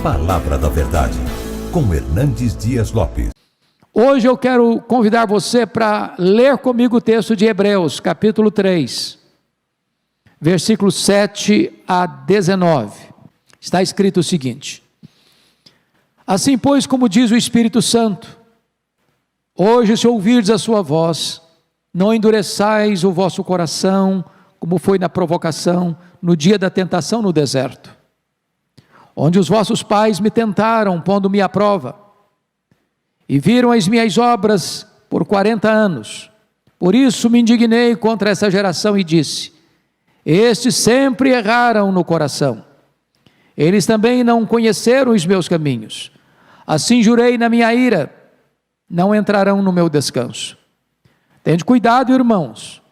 Palavra da Verdade, com Hernandes Dias Lopes. Hoje eu quero convidar você para ler comigo o texto de Hebreus, capítulo 3, versículos 7 a 19. Está escrito o seguinte: assim, pois, como diz o Espírito Santo, hoje, se ouvirdes a sua voz, não endureçais o vosso coração, como foi na provocação, no dia da tentação no deserto, onde os vossos pais me tentaram, pondo-me à prova, e viram as minhas obras por 40 anos. Por isso me indignei contra essa geração e disse: estes sempre erraram no coração, eles também não conheceram os meus caminhos. Assim jurei na minha ira, não entrarão no meu descanso. Tende cuidado, irmãos,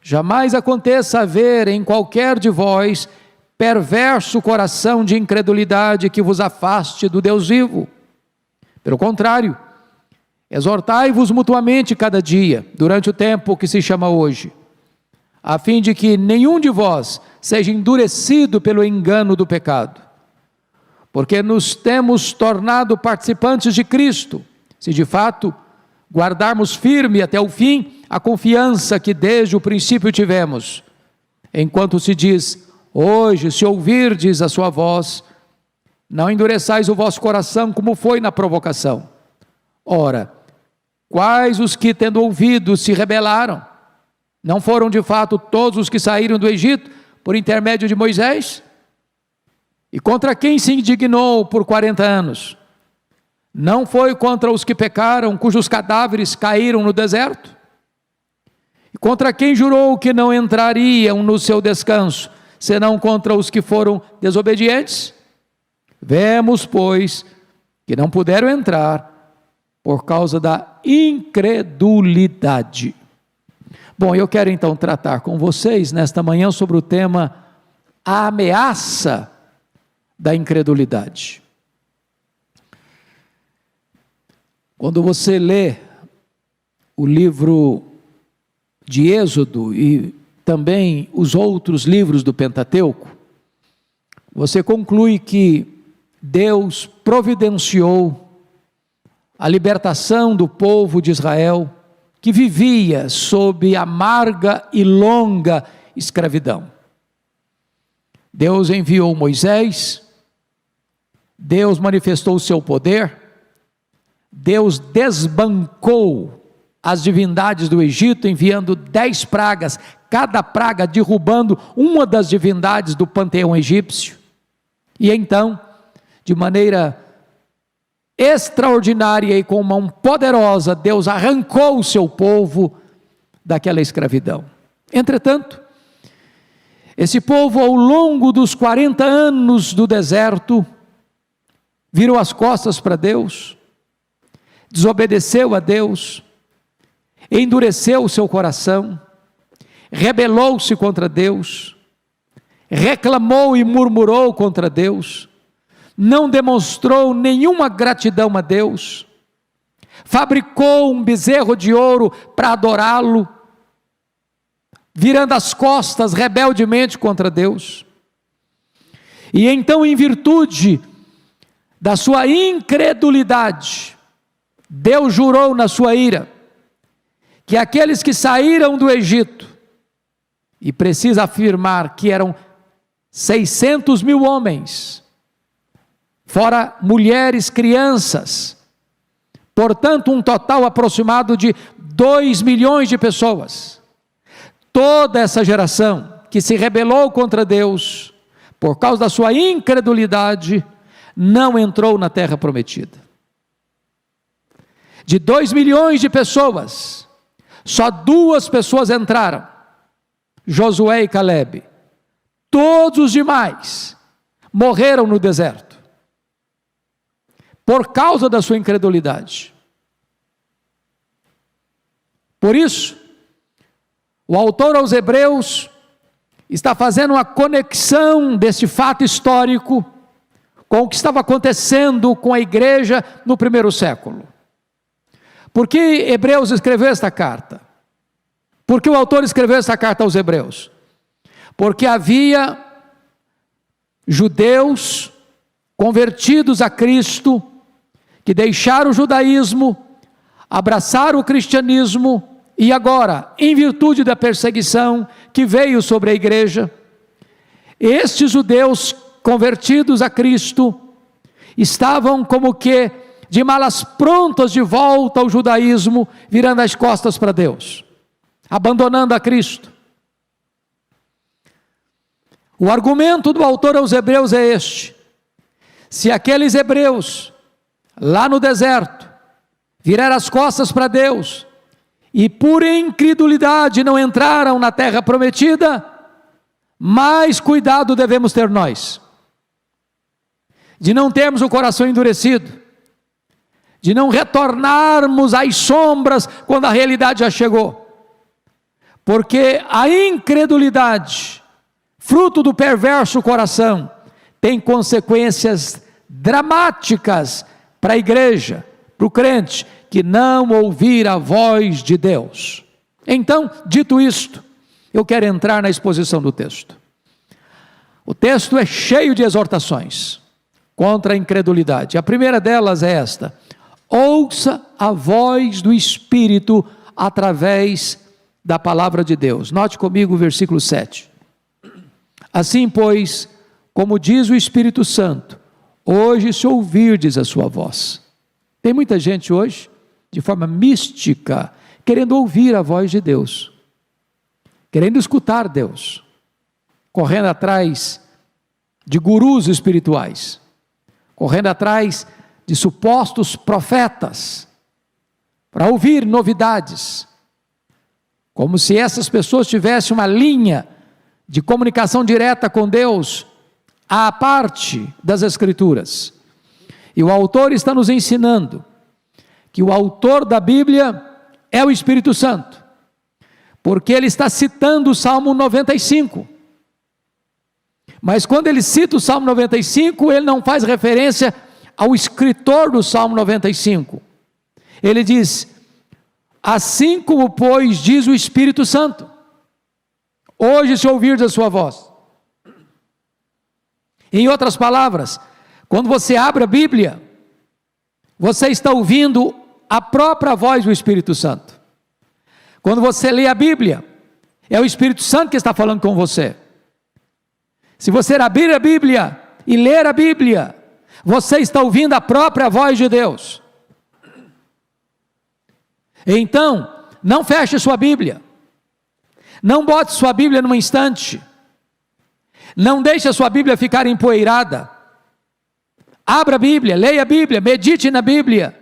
jamais aconteça haver em qualquer de vós perverso coração de incredulidade que vos afaste do Deus vivo. Pelo contrário, exortai-vos mutuamente cada dia, durante o tempo que se chama hoje, a fim de que nenhum de vós seja endurecido pelo engano do pecado. Porque nos temos tornado participantes de Cristo, se de fato guardarmos firme até o fim a confiança que desde o princípio tivemos, enquanto se diz: hoje, se ouvirdes a sua voz, não endureçais o vosso coração como foi na provocação. Ora, quais os que, tendo ouvido, se rebelaram? Não foram de fato todos os que saíram do Egito por intermédio de Moisés? E contra quem se indignou por 40 anos? Não foi contra os que pecaram, cujos cadáveres caíram no deserto? E contra quem jurou que não entrariam no seu descanso, senão contra os que foram desobedientes? Vemos, pois, que não puderam entrar por causa da incredulidade. Bom, eu quero então tratar com vocês nesta manhã sobre o tema a ameaça da incredulidade. Quando você lê o livro de Êxodo e também os outros livros do Pentateuco, você conclui que Deus providenciou a libertação do povo de Israel, que vivia sob amarga e longa escravidão. Deus enviou Moisés, Deus manifestou o seu poder, Deus desbancou as divindades do Egito, enviando 10 pragas, cada praga derrubando uma das divindades do panteão egípcio. E então, de maneira extraordinária e com mão poderosa, Deus arrancou o seu povo daquela escravidão. Entretanto, esse povo, ao longo dos 40 anos do deserto, virou as costas para Deus, desobedeceu a Deus, endureceu o seu coração, rebelou-se contra Deus, reclamou e murmurou contra Deus, não demonstrou nenhuma gratidão a Deus, fabricou um bezerro de ouro para adorá-lo, virando as costas rebeldemente contra Deus. E então, em virtude da sua incredulidade, Deus jurou na sua ira que aqueles que saíram do Egito, e precisa afirmar que eram 600 mil homens, fora mulheres, crianças, portanto um total aproximado de 2 milhões de pessoas, toda essa geração que se rebelou contra Deus, por causa da sua incredulidade, não entrou na terra prometida. De 2 milhões de pessoas, só 2 pessoas entraram, Josué e Calebe. Todos os demais morreram no deserto, por causa da sua incredulidade. Por isso, o autor aos Hebreus está fazendo uma conexão deste fato histórico com o que estava acontecendo com a igreja no primeiro século. Por que Hebreus escreveu esta carta? Por que o autor escreveu esta carta aos Hebreus? Porque havia judeus convertidos a Cristo, que deixaram o judaísmo, abraçaram o cristianismo e agora, em virtude da perseguição que veio sobre a igreja, estes judeus convertidos a Cristo estavam como que de malas prontas de volta ao judaísmo, virando as costas para Deus, abandonando a Cristo. O argumento do autor aos Hebreus é este: se aqueles hebreus, lá no deserto, viraram as costas para Deus, e por incredulidade não entraram na terra prometida, mais cuidado devemos ter nós, de não termos o coração endurecido, de não retornarmos às sombras quando a realidade já chegou, porque a incredulidade, fruto do perverso coração, tem consequências dramáticas para a igreja, para o crente, que não ouvir a voz de Deus. Então, dito isto, eu quero entrar na exposição do texto. O texto é cheio de exortações contra a incredulidade. A primeira delas é esta: ouça a voz do Espírito através da palavra de Deus. Note comigo o versículo 7. Assim, pois, como diz o Espírito Santo, hoje se ouvirdes a sua voz. Tem muita gente hoje, de forma mística, querendo ouvir a voz de Deus, querendo escutar Deus, correndo atrás de gurus espirituais, correndo atrás de supostos profetas, para ouvir novidades, como se essas pessoas tivessem uma linha de comunicação direta com Deus, à parte das Escrituras. E o autor está nos ensinando que o autor da Bíblia é o Espírito Santo, porque ele está citando o Salmo 95. Mas quando ele cita o Salmo 95, ele não faz referência ao escritor do Salmo 95. Ele diz: assim como, pois, diz o Espírito Santo, hoje se ouvirdes a sua voz. Em outras palavras, quando você abre a Bíblia, você está ouvindo a própria voz do Espírito Santo. Quando você lê a Bíblia, é o Espírito Santo que está falando com você. Se você abrir a Bíblia e ler a Bíblia, você está ouvindo a própria voz de Deus. Então, não feche sua Bíblia, não bote sua Bíblia num instante, não deixe a sua Bíblia ficar empoeirada. Abra a Bíblia, leia a Bíblia, medite na Bíblia,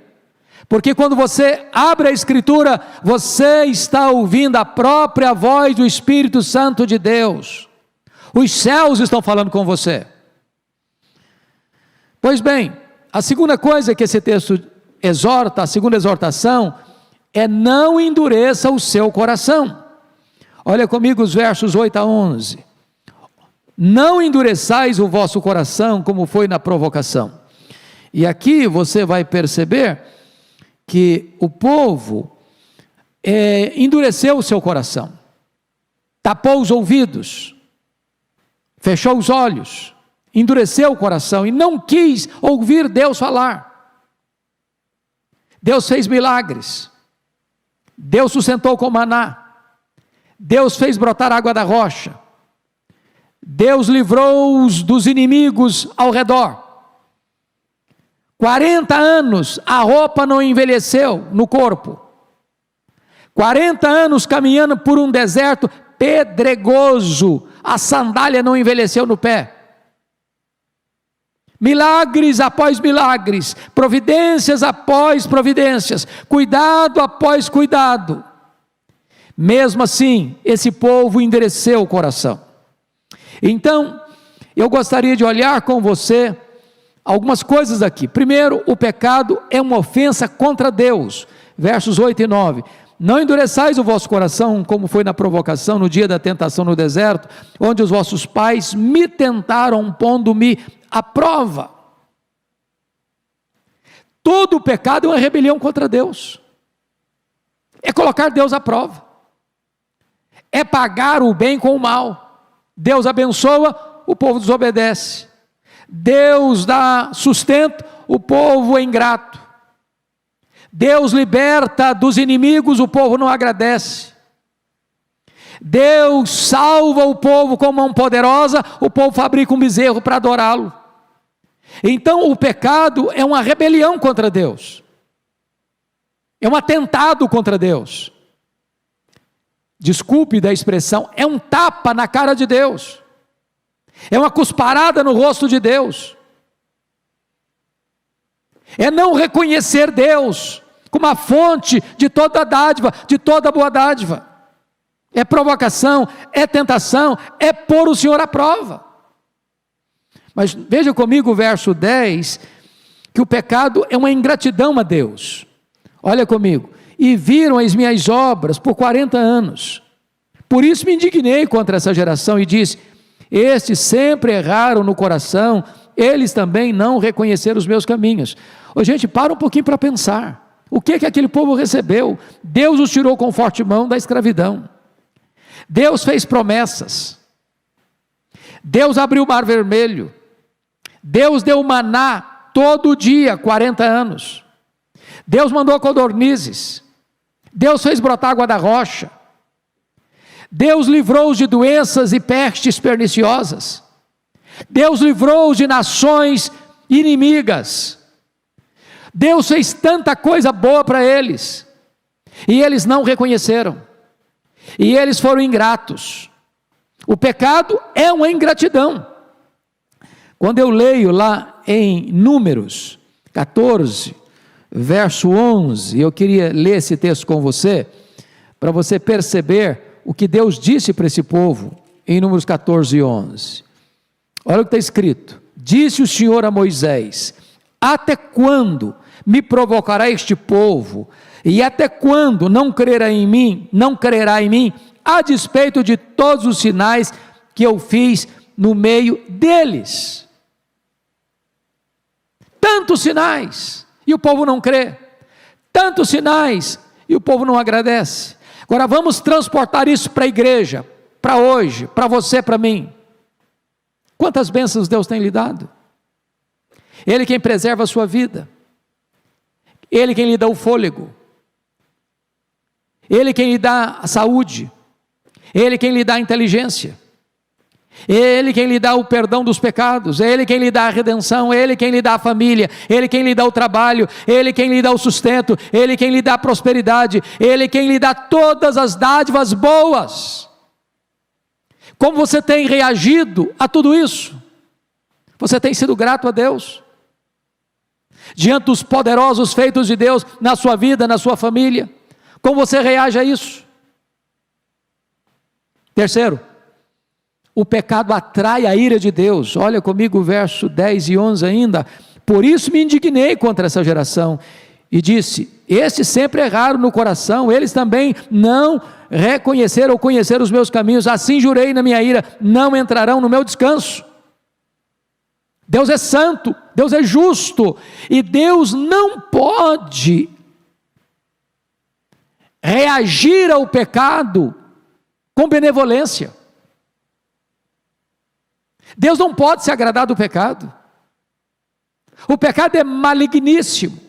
porque quando você abre a Escritura, você está ouvindo a própria voz do Espírito Santo de Deus. Os céus estão falando com você. Pois bem, a segunda coisa que esse texto exorta, a segunda exortação, é: não endureça o seu coração. Olha comigo os versos 8 a 11. Não endureçais o vosso coração como foi na provocação. E aqui você vai perceber que o povo endureceu o seu coração, tapou os ouvidos, fechou os olhos, endureceu o coração e não quis ouvir Deus falar. Deus fez milagres, Deus sustentou com maná, Deus fez brotar água da rocha, Deus livrou-os dos inimigos ao redor. 40 anos a roupa não envelheceu no corpo, 40 anos caminhando por um deserto pedregoso, a sandália não envelheceu no pé. Milagres após milagres, providências após providências, cuidado após cuidado. Mesmo assim, esse povo endureceu o coração. Então, eu gostaria de olhar com você algumas coisas aqui. Primeiro, o pecado é uma ofensa contra Deus. Versos 8 e 9. Não endureçais o vosso coração, como foi na provocação, no dia da tentação no deserto, onde os vossos pais me tentaram, pondo-me à prova. Todo pecado é uma rebelião contra Deus, é colocar Deus à prova, é pagar o bem com o mal. Deus abençoa, o povo desobedece. Deus dá sustento, o povo é ingrato. Deus liberta dos inimigos, o povo não agradece. Deus salva o povo com mão poderosa, o povo fabrica um bezerro para adorá-lo. Então o pecado é uma rebelião contra Deus, é um atentado contra Deus. Desculpe da expressão, é um tapa na cara de Deus, é uma cusparada no rosto de Deus, é não reconhecer Deus como a fonte de toda dádiva, de toda boa dádiva. É provocação, é tentação, é pôr o Senhor à prova. Mas veja comigo o verso 10, que o pecado é uma ingratidão a Deus. Olha comigo. E viram as minhas obras por 40 anos. Por isso me indignei contra essa geração e disse: estes sempre erraram no coração, eles também não reconheceram os meus caminhos. Ô, gente, para um pouquinho para pensar. O que aquele povo recebeu? Deus os tirou com forte mão da escravidão. Deus fez promessas. Deus abriu o mar vermelho. Deus deu maná todo dia, 40 anos. Deus mandou codornizes. Deus fez brotar água da rocha. Deus livrou-os de doenças e pestes perniciosas. Deus livrou-os de nações inimigas. Deus fez tanta coisa boa para eles, e eles não reconheceram, e eles foram ingratos. O pecado é uma ingratidão. Quando eu leio lá em Números 14, verso 11, eu queria ler esse texto com você, para você perceber o que Deus disse para esse povo, em Números 14, 11. Olha o que está escrito: disse o Senhor a Moisés: até quando me provocará este povo, e até quando não crerá em mim, a despeito de todos os sinais que eu fiz no meio deles? Tantos sinais, e o povo não crê. Tantos sinais, e o povo não agradece. Agora vamos transportar isso para a igreja, para hoje, para você, para mim. Quantas bênçãos Deus tem lhe dado? Ele quem preserva a sua vida, Ele quem lhe dá o fôlego, Ele quem lhe dá a saúde, Ele quem lhe dá a inteligência, Ele quem lhe dá o perdão dos pecados, Ele quem lhe dá a redenção, Ele quem lhe dá a família, Ele quem lhe dá o trabalho, Ele quem lhe dá o sustento, Ele quem lhe dá a prosperidade, Ele quem lhe dá todas as dádivas boas. Como você tem reagido a tudo isso? Você tem sido grato a Deus? Diante dos poderosos feitos de Deus na sua vida, na sua família? Como você reage a isso? Terceiro, o pecado atrai a ira de Deus. Olha comigo o verso 10 e 11 ainda. Por isso me indignei contra essa geração e disse: estes sempre erraram no coração, eles também não reconheceram ou conheceram os meus caminhos, assim jurei na minha ira, não entrarão no meu descanso. Deus é santo, Deus é justo, e Deus não pode reagir ao pecado com benevolência. Deus não pode se agradar do pecado. O pecado é maligníssimo,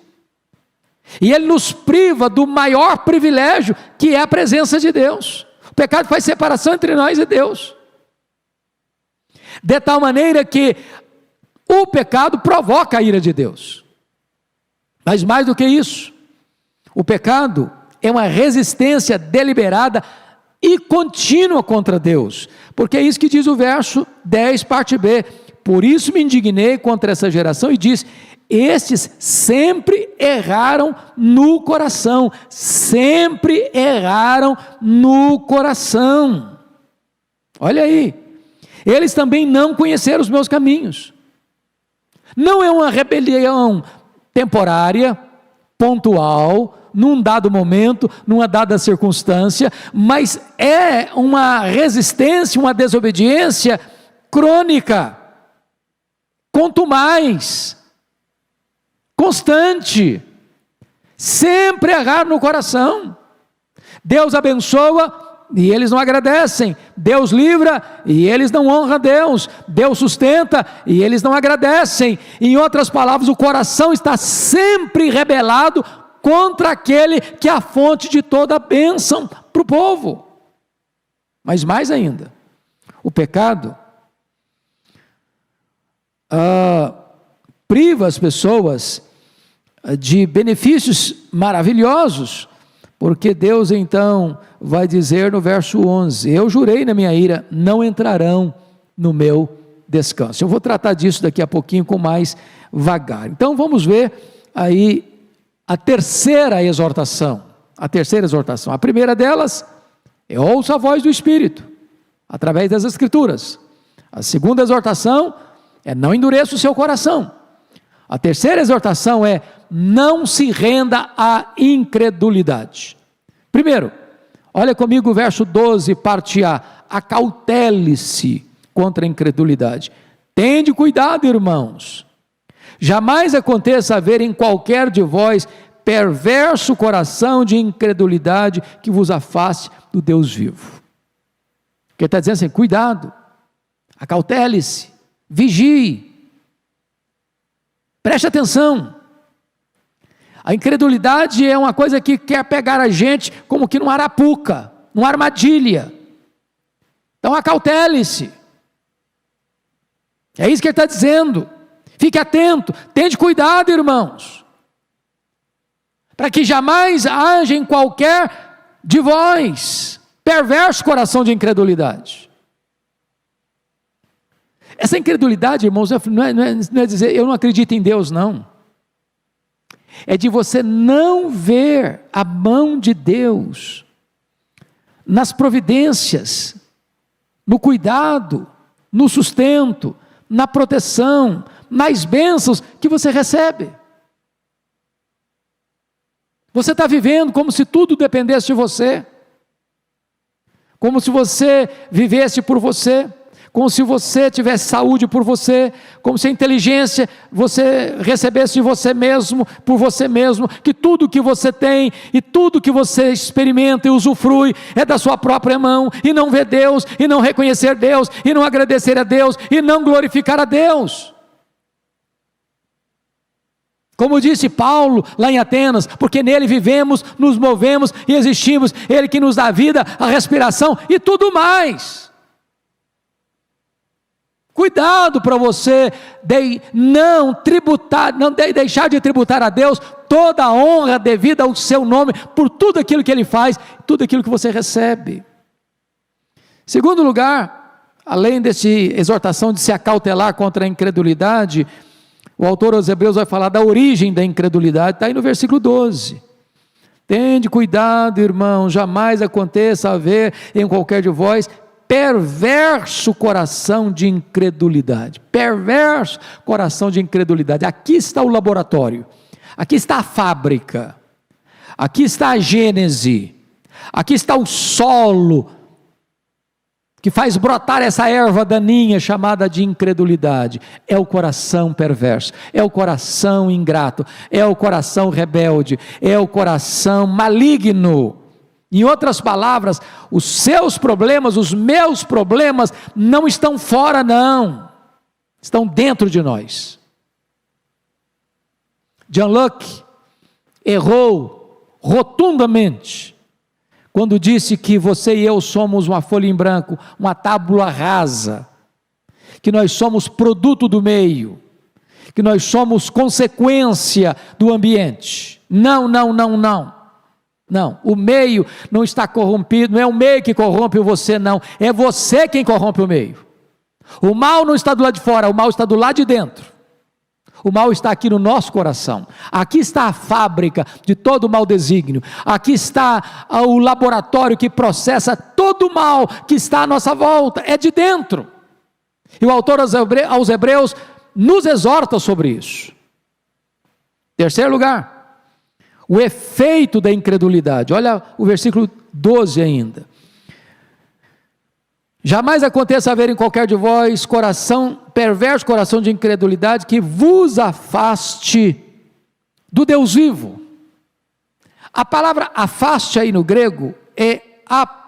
e ele nos priva do maior privilégio, que é a presença de Deus. O pecado faz separação entre nós e Deus, de tal maneira que o pecado provoca a ira de Deus. Mas mais do que isso, o pecado é uma resistência deliberada e contínua contra Deus, porque é isso que diz o verso 10, parte B. Por isso me indignei contra essa geração e disse: estes sempre erraram no coração, sempre erraram no coração. Olha aí, eles também não conheceram os meus caminhos. Não é uma rebelião temporária, pontual, num dado momento, numa dada circunstância, mas é uma resistência, uma desobediência crônica, contumaz, constante, sempre errar no coração. Deus abençoa, e eles não agradecem. Deus livra e eles não honram Deus. Deus sustenta e eles não agradecem. Em outras palavras, o coração está sempre rebelado contra aquele que é a fonte de toda a bênção para o povo. Mas mais ainda, o pecado priva as pessoas de benefícios maravilhosos, porque Deus então vai dizer no verso 11: eu jurei na minha ira, não entrarão no meu descanso. Eu vou tratar disso daqui a pouquinho com mais vagar. Então vamos ver aí a terceira exortação. A primeira delas é: ouça a voz do Espírito, através das Escrituras. A segunda exortação é: não endureça o seu coração. A terceira exortação é: não se renda à incredulidade. Primeiro, olha comigo o verso 12, parte A: acautele-se contra a incredulidade. Tende cuidado, irmãos, jamais aconteça haver em qualquer de vós perverso coração de incredulidade que vos afaste do Deus vivo. Ele está dizendo assim: cuidado, acautele-se, vigie, preste atenção. A incredulidade é uma coisa que quer pegar a gente como que numa arapuca, numa armadilha. Então acautele-se. É isso que ele está dizendo. Fique atento, tende cuidado, irmãos, para que jamais haja em qualquer de vós perverso coração de incredulidade. Essa incredulidade, irmãos, não é dizer eu não acredito em Deus, não. É de você não ver a mão de Deus nas providências, no cuidado, no sustento, na proteção, nas bênçãos que você recebe. Você está vivendo como se tudo dependesse de você, como se você vivesse por você, como se você tivesse saúde por você, como se a inteligência você recebesse de você mesmo, por você mesmo, que tudo que você tem e tudo que você experimenta e usufrui é da sua própria mão, e não ver Deus, e não reconhecer Deus, e não agradecer a Deus, e não glorificar a Deus. Como disse Paulo lá em Atenas: porque nele vivemos, nos movemos e existimos, ele que nos dá a vida, a respiração e tudo mais. Cuidado para você não deixar de tributar a Deus toda a honra devida ao seu nome, por tudo aquilo que Ele faz, tudo aquilo que você recebe. Segundo lugar, além dessa exortação de se acautelar contra a incredulidade, o autor aos Hebreus vai falar da origem da incredulidade, está aí no versículo 12. Tende cuidado, irmão, jamais aconteça haver em qualquer de vós perverso coração de incredulidade. Perverso coração de incredulidade. Aqui está o laboratório, aqui está a fábrica, aqui está a gênese, aqui está o solo que faz brotar essa erva daninha chamada de incredulidade. É o coração perverso, é o coração ingrato, é o coração rebelde, é o coração maligno. Em outras palavras, os seus problemas, os meus problemas não estão fora, não, estão dentro de nós. John Locke errou rotundamente quando disse que você e eu somos uma folha em branco, uma tábula rasa, que nós somos produto do meio, que nós somos consequência do ambiente. Não, o meio não está corrompido, não é o meio que corrompe você, não, é você quem corrompe o meio. O mal não está do lado de fora, o mal está do lado de dentro. O mal está aqui no nosso coração. Aqui está a fábrica de todo o mau desígnio. Aqui está o laboratório que processa todo o mal que está à nossa volta. É de dentro. E o autor aos Hebreus nos exorta sobre isso. Terceiro lugar, o efeito da incredulidade. Olha o versículo 12 ainda. Jamais aconteça haver em qualquer de vós perverso coração de incredulidade que vos afaste do Deus vivo. A palavra afaste aí no grego é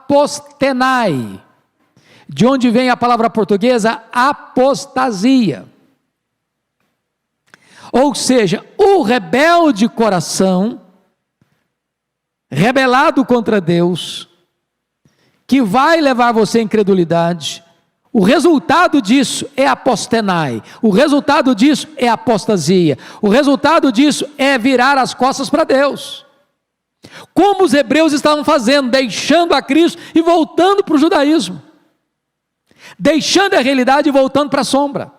apostenai, de onde vem a palavra portuguesa apostasia. Ou seja, o rebelde coração, rebelado contra Deus, que vai levar você à incredulidade, o resultado disso é apostenai, o resultado disso é apostasia, o resultado disso é virar as costas para Deus. Como os hebreus estavam fazendo, deixando a Cristo e voltando para o judaísmo, deixando a realidade e voltando para a sombra.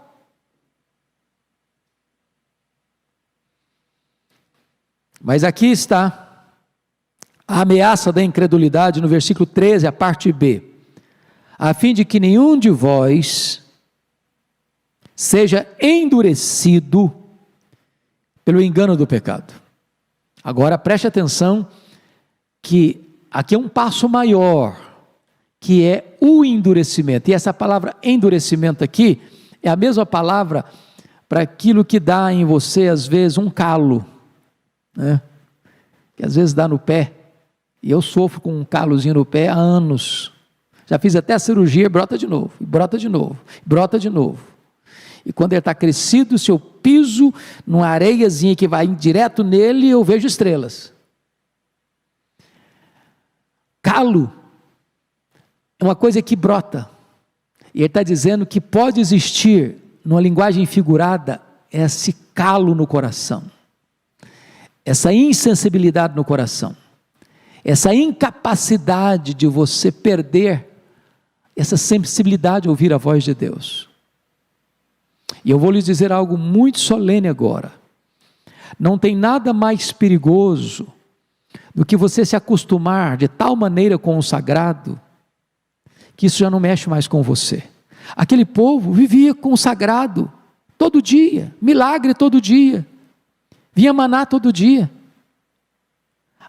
Mas aqui está a ameaça da incredulidade no versículo 13, a parte B. A fim de que nenhum de vós seja endurecido pelo engano do pecado. Agora preste atenção que aqui é um passo maior, que é o endurecimento. E essa palavra endurecimento aqui é a mesma palavra para aquilo que dá em você às vezes um calo, né? Que às vezes dá no pé. E eu sofro com um calozinho no pé há anos. Já fiz até a cirurgia, brota de novo, brota de novo, brota de novo. E quando ele está crescido, se eu piso numa areiazinha que vai direto nele, eu vejo estrelas. Calo é uma coisa que brota. E ele está dizendo que pode existir, numa linguagem figurada, esse calo no coração, essa insensibilidade no coração, essa incapacidade de você perder essa sensibilidade a ouvir a voz de Deus. E eu vou lhes dizer algo muito solene agora. Não tem nada mais perigoso do que você se acostumar de tal maneira com o sagrado, que isso já não mexe mais com você. Aquele povo vivia com o sagrado todo dia, milagre todo dia, vinha maná todo dia,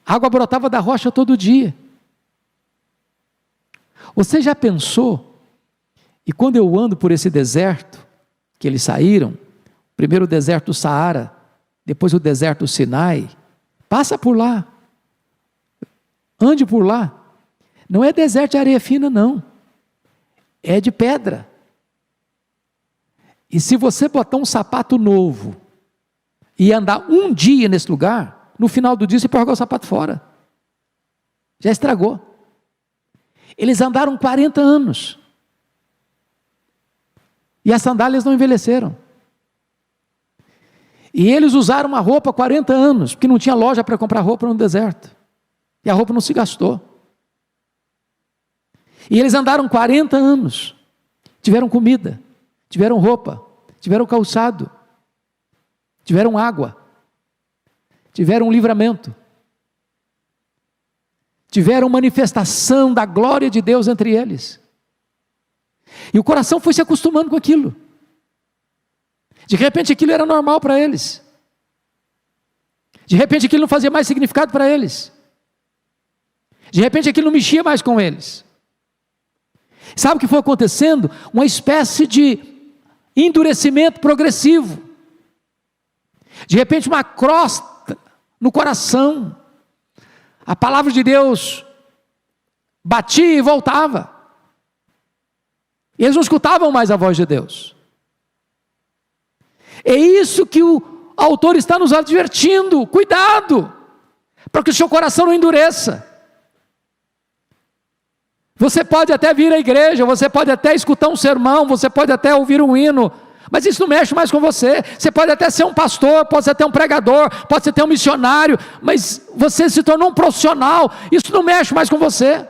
água brotava da rocha todo dia. Você já pensou, e quando eu ando por esse deserto, que eles saíram, primeiro o deserto do Saara, depois o deserto do Sinai, passa por lá, ande por lá, não é deserto de areia fina não, é de pedra. E se você botar um sapato novo, e andar um dia nesse lugar, no final do dia você pode jogar o sapato fora, já estragou. Eles andaram 40 anos, e as sandálias não envelheceram, e eles usaram uma roupa 40 anos, porque não tinha loja para comprar roupa no deserto, e a roupa não se gastou, e eles andaram 40 anos, tiveram comida, tiveram roupa, tiveram calçado, tiveram água, tiveram livramento, tiveram manifestação da glória de Deus entre eles, e o coração foi se acostumando com aquilo, de repente aquilo era normal para eles, de repente aquilo não fazia mais significado para eles, de repente aquilo não mexia mais com eles. Sabe o que foi acontecendo? Uma espécie de endurecimento progressivo, de repente uma crosta no coração, a palavra de Deus batia e voltava, eles não escutavam mais a voz de Deus. É isso que o autor está nos advertindo, cuidado, para que o seu coração não endureça. Você pode até vir à igreja, você pode até escutar um sermão, você pode até ouvir um hino, mas isso não mexe mais com você. Você pode até ser um pastor, pode ser até um pregador, pode ser até um missionário, mas você se tornou um profissional, isso não mexe mais com você.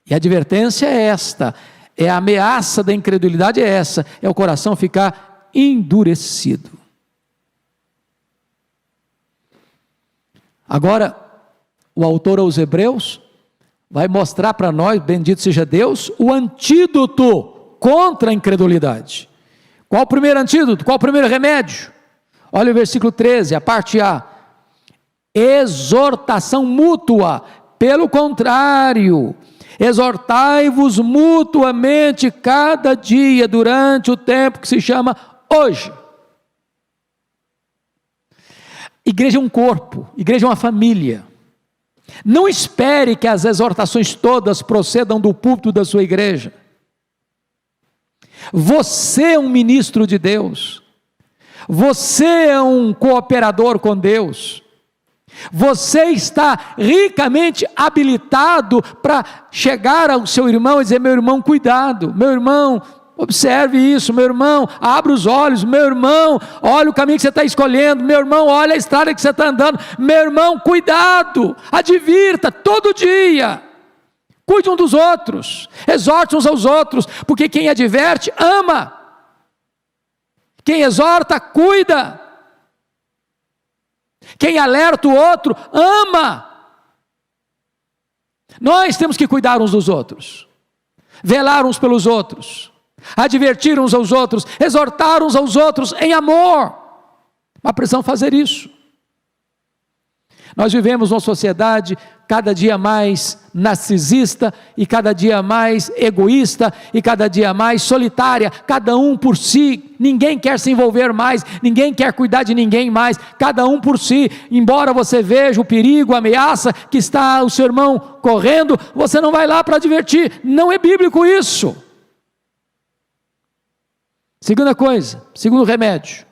E a advertência é esta, é a ameaça da incredulidade é essa, é o coração ficar endurecido. Agora, o autor aos Hebreus vai mostrar para nós, bendito seja Deus, o antídoto contra a incredulidade. Qual o primeiro antídoto? Qual o primeiro remédio? Olha o versículo 13, a parte A. Exortação mútua. Pelo contrário, exortai-vos mutuamente cada dia durante o tempo que se chama hoje. Igreja é um corpo, igreja é uma família. Não espere que as exortações todas procedam do púlpito da sua igreja. Você é um ministro de Deus. Você é um cooperador com Deus. Você está ricamente habilitado para chegar ao seu irmão e dizer: meu irmão, cuidado, meu irmão, observe isso, meu irmão, abra os olhos, meu irmão, olha o caminho que você está escolhendo, meu irmão, olha a estrada que você está andando, meu irmão, cuidado, advirta todo dia, cuide um dos outros, exorte uns aos outros, porque quem adverte, ama, quem exorta, cuida, quem alerta o outro, ama. Nós temos que cuidar uns dos outros, velar uns pelos outros, advertir uns aos outros, exortar uns aos outros em amor. Mas precisamos fazer isso. Nós vivemos uma sociedade cada dia mais narcisista, e cada dia mais egoísta, e cada dia mais solitária, cada um por si, ninguém quer se envolver mais, ninguém quer cuidar de ninguém mais, cada um por si. Embora você veja o perigo, a ameaça que está o seu irmão correndo, você não vai lá para advertir, não é bíblico isso. Segunda coisa, segundo remédio,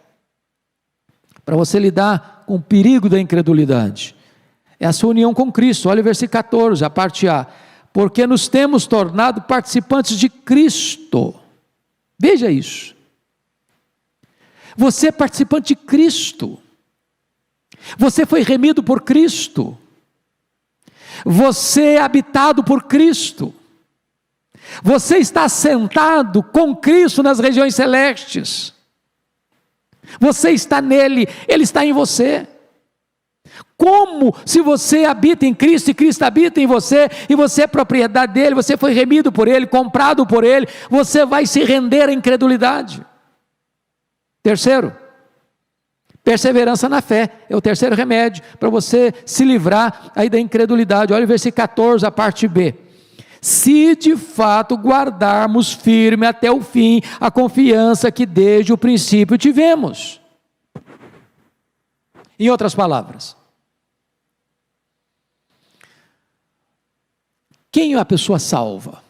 para você lidar com o perigo da incredulidade, é a sua união com Cristo. Olha o versículo 14, a parte A. Porque nos temos tornado participantes de Cristo. Veja isso. Você é participante de Cristo. Você foi remido por Cristo. Você é habitado por Cristo. Você está sentado com Cristo nas regiões celestes. Você está nele, ele está em você. Como se você habita em Cristo e Cristo habita em você, e você é propriedade dele, você foi remido por ele, comprado por ele, você vai se render à incredulidade. Terceiro, perseverança na fé, é o terceiro remédio, para você se livrar aí da incredulidade. Olha o versículo 14, a parte B. Se de fato guardarmos firme até o fim a confiança que desde o princípio tivemos. Em outras palavras, quem é a pessoa salva?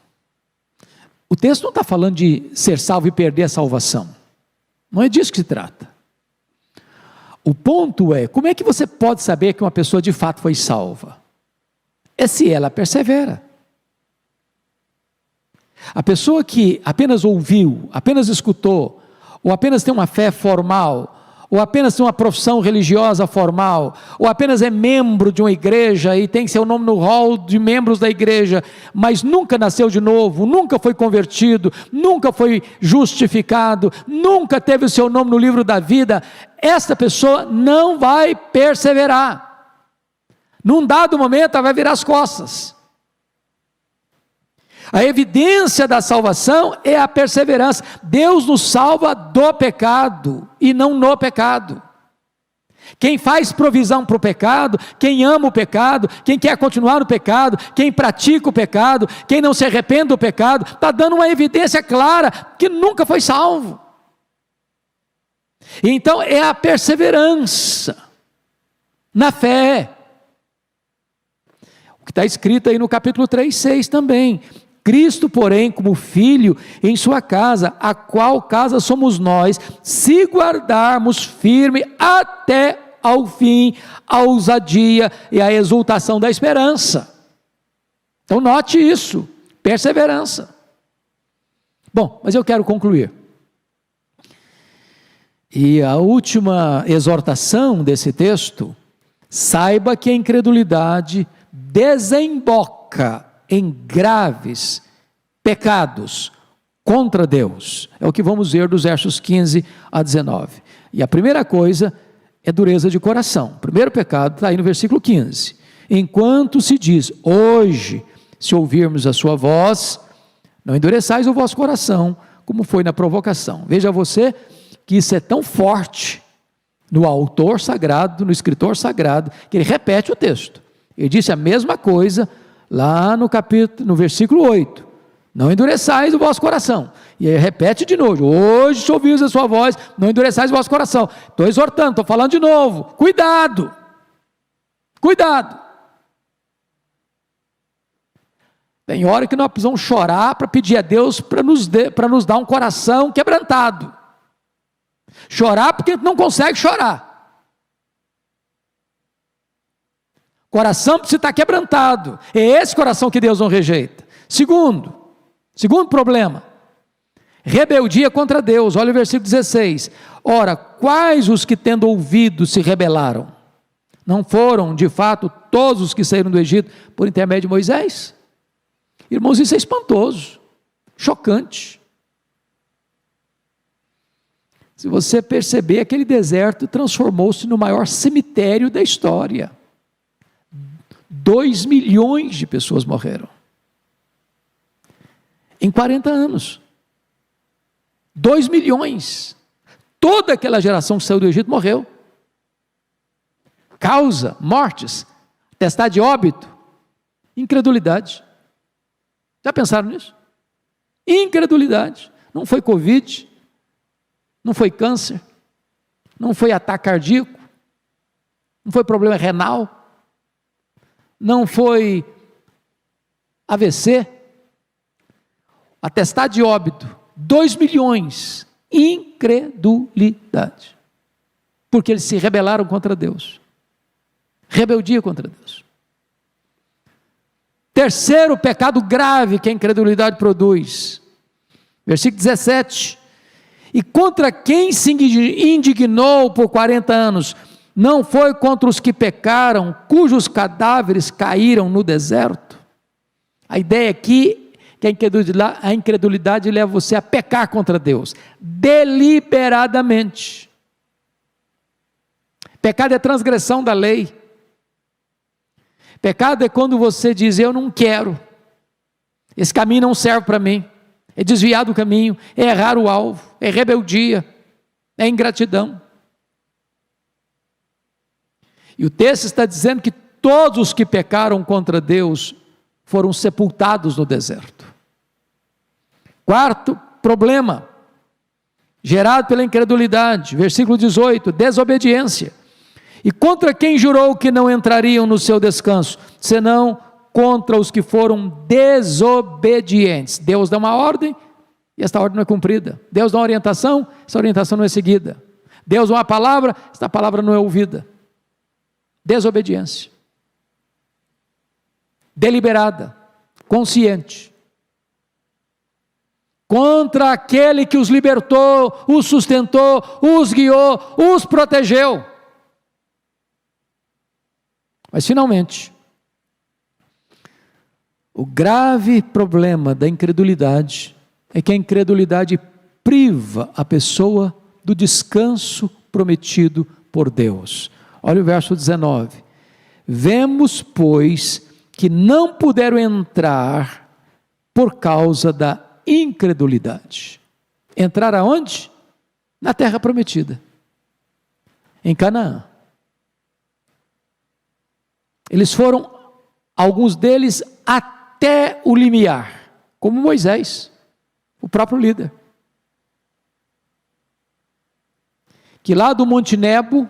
O texto não está falando de ser salvo e perder a salvação. Não é disso que se trata. O ponto é, como é que você pode saber que uma pessoa de fato foi salva? É se ela persevera. A pessoa que apenas ouviu, apenas escutou, ou apenas tem uma fé formal, ou apenas tem uma profissão religiosa formal, ou apenas é membro de uma igreja e tem seu nome no hall de membros da igreja, mas nunca nasceu de novo, nunca foi convertido, nunca foi justificado, nunca teve o seu nome no livro da vida, esta pessoa não vai perseverar. Num dado momento ela vai virar as costas. A evidência da salvação é a perseverança. Deus nos salva do pecado e não no pecado. Quem faz provisão para o pecado, quem ama o pecado, quem quer continuar no pecado, quem pratica o pecado, quem não se arrepende do pecado, está dando uma evidência clara que nunca foi salvo. Então é a perseverança na fé. O que está escrito aí no capítulo 3:6 também. Cristo, porém, como filho em sua casa, a qual casa somos nós, se guardarmos firme até ao fim, a ousadia e a exultação da esperança. Então note isso, perseverança. Bom, mas eu quero concluir. E a última exortação desse texto, saiba que a incredulidade desemboca em graves pecados contra Deus. É o que vamos ver dos versos 15 a 19. E a primeira coisa é dureza de coração. O primeiro pecado está aí no versículo 15. Enquanto se diz, hoje, se ouvirmos a sua voz, não endureçais o vosso coração, como foi na provocação. Veja você que isso é tão forte no autor sagrado, no escritor sagrado, que ele repete o texto. Ele disse a mesma coisa lá no versículo 8, não endureçais o vosso coração, e aí repete de novo, hoje se ouvis a sua voz, não endureçais o vosso coração. Estou exortando, estou falando de novo, cuidado, Tem hora que nós precisamos chorar para pedir a Deus para nos dar um coração quebrantado. Chorar porque a gente não consegue chorar. Coração precisa estar quebrantado. É esse coração que Deus não rejeita. Segundo problema, rebeldia contra Deus. Olha o versículo 16. Ora, quais os que tendo ouvido se rebelaram? Não foram, de fato, todos os que saíram do Egito por intermédio de Moisés? Irmãos, isso é espantoso, chocante. Se você perceber, aquele deserto transformou-se no maior cemitério da história. 2 milhões de pessoas morreram. Em 40 anos. 2 milhões. Toda aquela geração que saiu do Egito morreu. Causa, mortes, atestado de óbito, incredulidade. Já pensaram nisso? Incredulidade. Não foi Covid, não foi câncer, não foi ataque cardíaco, não foi problema renal, não foi AVC, atestado de óbito, 2 milhões, incredulidade, porque eles se rebelaram contra Deus, rebeldia contra Deus. Terceiro pecado grave que a incredulidade produz, versículo 17, e contra quem se indignou por 40 anos, não foi contra os que pecaram, cujos cadáveres caíram no deserto? A ideia aqui é que a incredulidade leva você a pecar contra Deus, deliberadamente. Pecado é transgressão da lei. Pecado é quando você diz, eu não quero, esse caminho não serve para mim, é desviar do caminho, é errar o alvo, é rebeldia, é ingratidão. E o texto está dizendo que todos os que pecaram contra Deus foram sepultados no deserto. Quarto problema, gerado pela incredulidade, versículo 18, desobediência. E contra quem jurou que não entrariam no seu descanso, senão contra os que foram desobedientes. Deus dá uma ordem e esta ordem não é cumprida. Deus dá uma orientação, essa orientação não é seguida. Deus dá uma palavra, esta palavra não é ouvida. Desobediência. Deliberada, consciente. Contra aquele que os libertou, os sustentou, os guiou, os protegeu. Mas finalmente, o grave problema da incredulidade é que a incredulidade priva a pessoa do descanso prometido por Deus. Olha o verso 19. Vemos, pois, que não puderam entrar por causa da incredulidade. Entrar aonde? Na terra prometida, em Canaã. Eles foram, alguns deles, até o limiar, como Moisés, o próprio líder, que lá do Monte Nebo,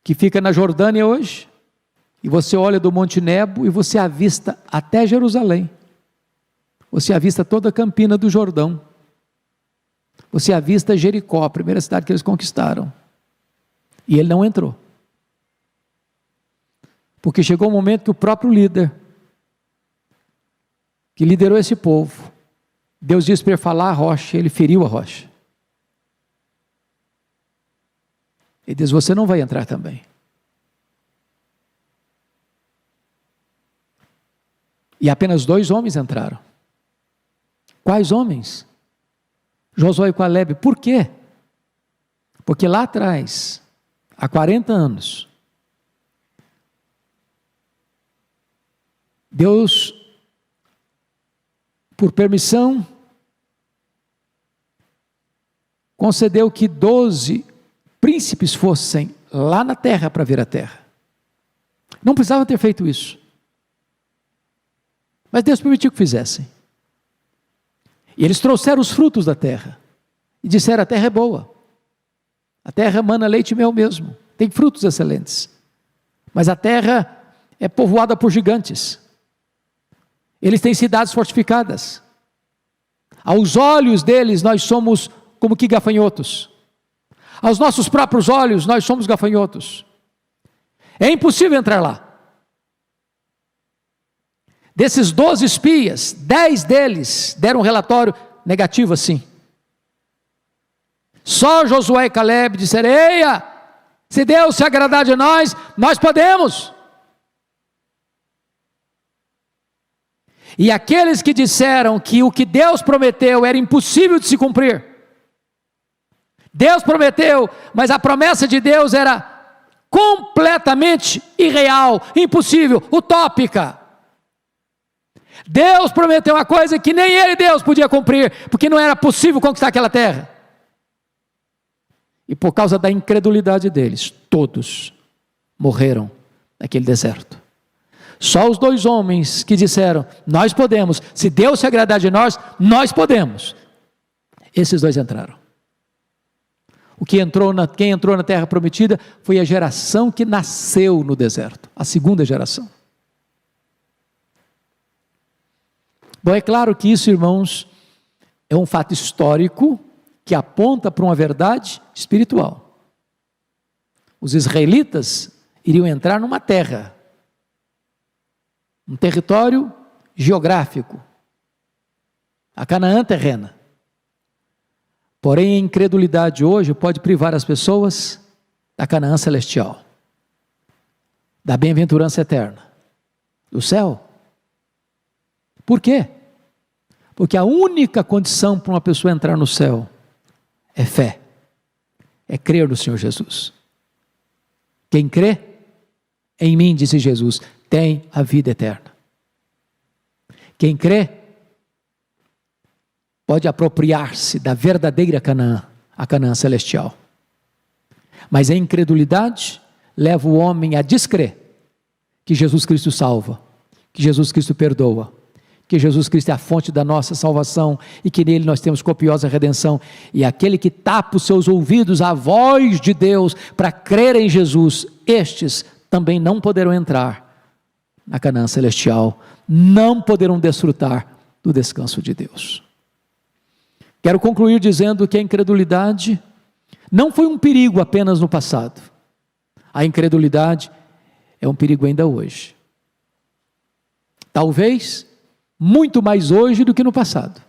que fica na Jordânia hoje, e você olha do Monte Nebo e você avista até Jerusalém, você avista toda a Campina do Jordão, você avista Jericó, a primeira cidade que eles conquistaram. E ele não entrou. Porque chegou um momento que o próprio líder, que liderou esse povo, Deus disse para ele falar a rocha, ele feriu a rocha. Ele diz, você não vai entrar também. E apenas 2 homens entraram. Quais homens? Josué e Calebe. Por quê? Porque lá atrás, há 40 anos, Deus, por permissão, concedeu que 12 príncipes fossem lá na terra para ver a terra. Não precisavam ter feito isso. Mas Deus permitiu que fizessem. E eles trouxeram os frutos da terra. E disseram, a terra é boa. A terra emana leite e mel mesmo. Tem frutos excelentes. Mas a terra é povoada por gigantes. Eles têm cidades fortificadas. Aos olhos deles, nós somos como que gafanhotos. Aos nossos próprios olhos, nós somos gafanhotos. É impossível entrar lá. Desses 12 espias, 10 deles deram um relatório negativo assim. Só Josué e Caleb disseram: eia, se Deus se agradar de nós, nós podemos. E aqueles que disseram que o que Deus prometeu era impossível de se cumprir. Deus prometeu, mas a promessa de Deus era completamente irreal, impossível, utópica. Deus prometeu uma coisa que nem ele, Deus, podia cumprir, porque não era possível conquistar aquela terra. E por causa da incredulidade deles, todos morreram naquele deserto. Só os 2 homens que disseram: nós podemos, se Deus se agradar de nós, nós podemos. Esses 2 entraram. Quem entrou na terra prometida foi a geração que nasceu no deserto, a segunda geração. Bom, é claro que isso, irmãos, é um fato histórico que aponta para uma verdade espiritual. Os israelitas iriam entrar numa terra, um território geográfico, a Canaã terrena. Porém, a incredulidade hoje pode privar as pessoas da Canaã celestial, da bem-aventurança eterna, do céu. Por quê? Porque a única condição para uma pessoa entrar no céu é fé, é crer no Senhor Jesus. Quem crê em mim, disse Jesus, tem a vida eterna. Quem crê pode apropriar-se da verdadeira Canaã, a Canaã celestial. Mas a incredulidade leva o homem a descrer que Jesus Cristo salva, que Jesus Cristo perdoa, que Jesus Cristo é a fonte da nossa salvação e que nele nós temos copiosa redenção. E aquele que tapa os seus ouvidos à voz de Deus para crer em Jesus, estes também não poderão entrar na Canaã celestial, não poderão desfrutar do descanso de Deus. Quero concluir dizendo que a incredulidade não foi um perigo apenas no passado. A incredulidade é um perigo ainda hoje. Talvez muito mais hoje do que no passado.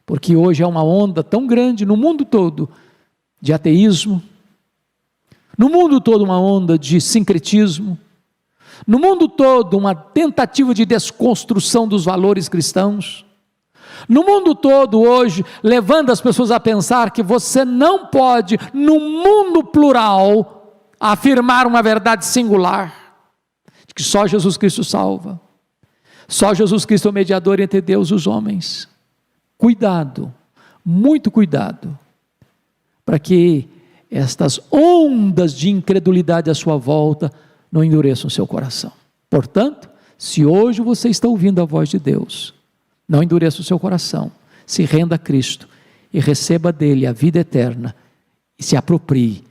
Porque hoje é uma onda tão grande no mundo todo de ateísmo, no mundo todo uma onda de sincretismo, no mundo todo uma tentativa de desconstrução dos valores cristãos, no mundo todo hoje, levando as pessoas a pensar que você não pode, no mundo plural, afirmar uma verdade singular, de que só Jesus Cristo salva, só Jesus Cristo é o mediador entre Deus e os homens. Cuidado, muito cuidado, para que estas ondas de incredulidade à sua volta não endureçam o seu coração. Portanto, se hoje você está ouvindo a voz de Deus, não endureça o seu coração, se renda a Cristo e receba dele a vida eterna e se aproprie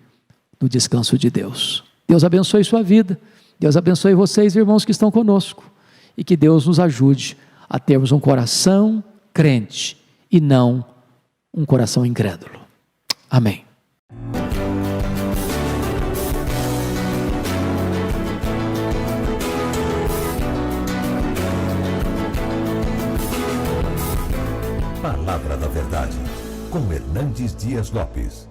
do descanso de Deus. Deus abençoe sua vida, Deus abençoe vocês, irmãos que estão conosco, e que Deus nos ajude a termos um coração crente e não um coração incrédulo. Amém. Palavra da Verdade, com Hernandes Dias Lopes.